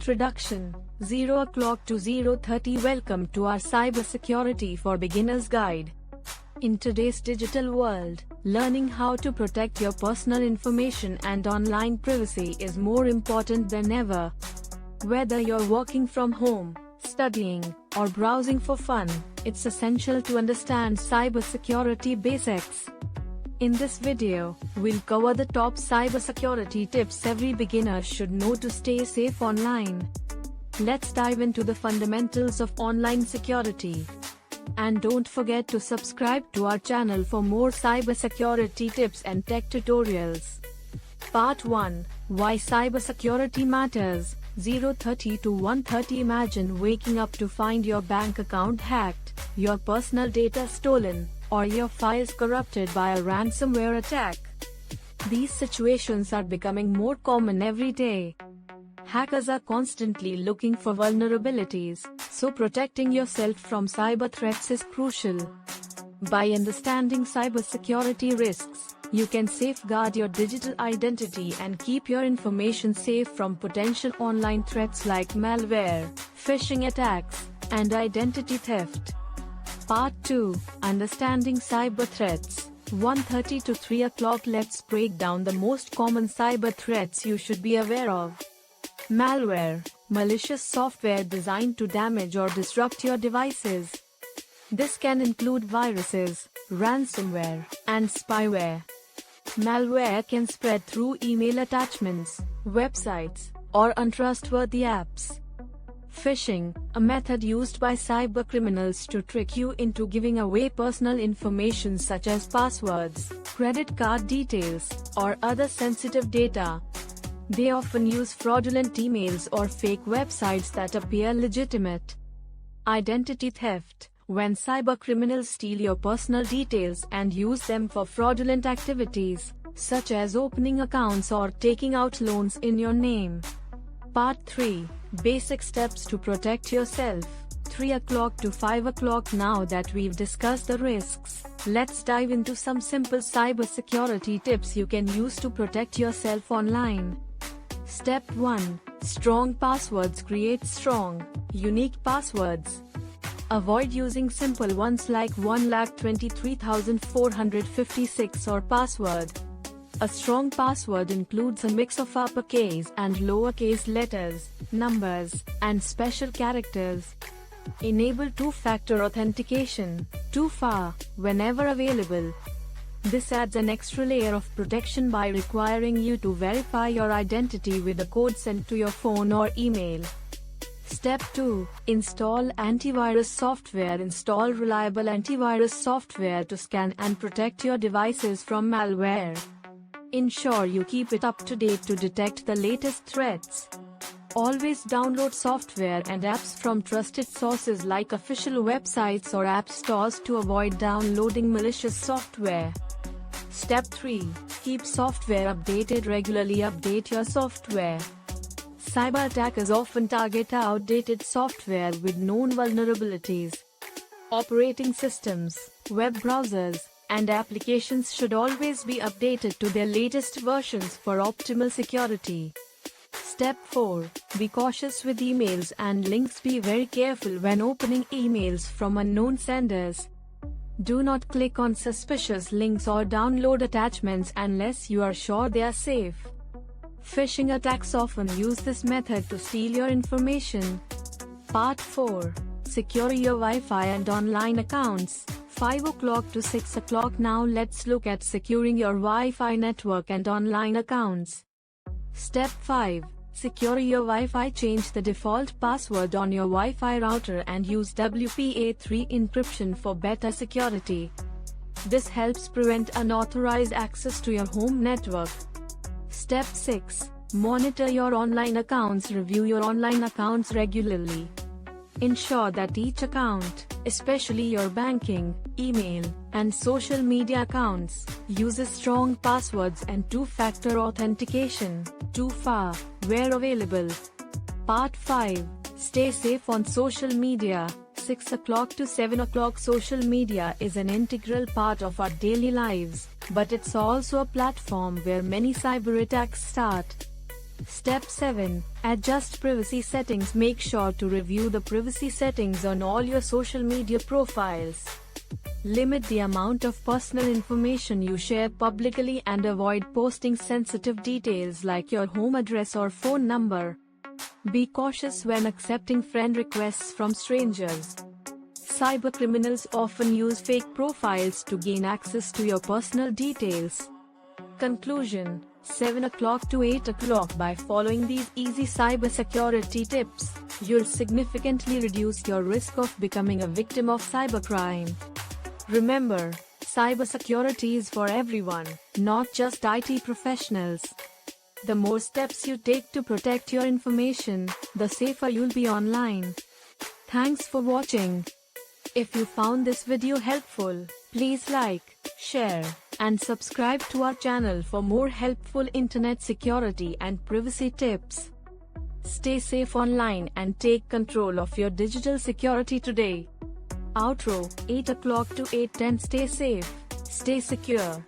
Introduction, 0 o'clock to 0:30. Welcome to our Cybersecurity for Beginners guide. In today's digital world, learning how to protect your personal information and online privacy is more important than ever. Whether you're working from home, studying, or browsing for fun, it's essential to understand cybersecurity basics. In this video, we'll cover the top cybersecurity tips every beginner should know to stay safe online. Let's dive into the fundamentals of online security. And don't forget to subscribe to our channel for more cybersecurity tips and tech tutorials. Part 1. Why Cybersecurity Matters. 0:30 to 1:30. Imagine waking up to find your bank account hacked, your personal data stolen, or your files corrupted by a ransomware attack. These situations are becoming more common every day. Hackers are constantly looking for vulnerabilities, so protecting yourself from cyber threats is crucial. By understanding cybersecurity risks, you can safeguard your digital identity and keep your information safe from potential online threats like malware, phishing attacks, and identity theft. Part 2. Understanding cyber threats. 1:30 to 3 o'clock. Let's break down the most common cyber threats you should be aware of. Malware, malicious software designed to damage or disrupt your devices. This can include viruses, ransomware, and spyware. Malware can spread through email attachments, websites, or untrustworthy apps. Phishing, a method used by cybercriminals to trick you into giving away personal information such as passwords, credit card details, or other sensitive data. They often use fraudulent emails or fake websites that appear legitimate. Identity theft, when cybercriminals steal your personal details and use them for fraudulent activities, such as opening accounts or taking out loans in your name. Part 3. Basic steps to protect yourself. 3 o'clock to 5 o'clock. Now that we've discussed the risks, let's dive into some simple cybersecurity tips you can use to protect yourself online. Step 1. Strong passwords. Create strong, unique passwords. Avoid using simple ones like 1,23,456 or password. A strong password includes a mix of uppercase and lowercase letters, numbers, and special characters. Enable two-factor authentication, 2FA, whenever available. This adds an extra layer of protection by requiring you to verify your identity with a code sent to your phone or email. Step 2. Install antivirus software. Install reliable antivirus software to scan and protect your devices from malware. Ensure you keep it up to date to detect the latest threats. Always download software and apps from trusted sources like official websites or app stores to avoid downloading malicious software. Step 3. Keep software updated regularly. Update your software. Cyber attackers often target outdated software with known vulnerabilities. Operating systems, web browsers, and applications should always be updated to their latest versions for optimal security. Step 4. Be cautious with emails and links. Be very careful when opening emails from unknown senders. Do not click on suspicious links or download attachments unless you are sure they are safe. Phishing attacks often use this method to steal your information. Part 4. Secure your Wi-Fi and online accounts. 5 o'clock to 6 o'clock. Now let's look at securing your Wi-Fi network and online accounts. Step 5. Secure your Wi-Fi. Change the default password on your Wi-Fi router and use WPA3 encryption for better security. This helps prevent unauthorized access to your home network. Step 6. Monitor your online accounts. Review your online accounts regularly. Ensure that each account, especially your banking, email, and social media accounts, uses strong passwords and two-factor authentication, 2FA, where available. Part 5. Stay safe on social media. 6 o'clock to 7 o'clock. Social media is an integral part of our daily lives, but it's also a platform where many cyber attacks start. Step 7. Adjust privacy settings. Make sure to review the privacy settings on all your social media profiles. Limit the amount of personal information you share publicly and avoid posting sensitive details like your home address or phone number. Be cautious when accepting friend requests from strangers. Cybercriminals often use fake profiles to gain access to your personal details. Conclusion: 7 o'clock to 8 o'clock. By following these easy cybersecurity tips, you'll significantly reduce your risk of becoming a victim of cybercrime. Remember, cybersecurity is for everyone, not just IT professionals. The more steps you take to protect your information, the safer you'll be online. Thanks for watching. If you found this video helpful, please like, share, and subscribe to our channel for more helpful internet security and privacy tips. Stay safe online and take control of your digital security today. Outro: 8 o'clock to 8:10. Stay safe, stay secure.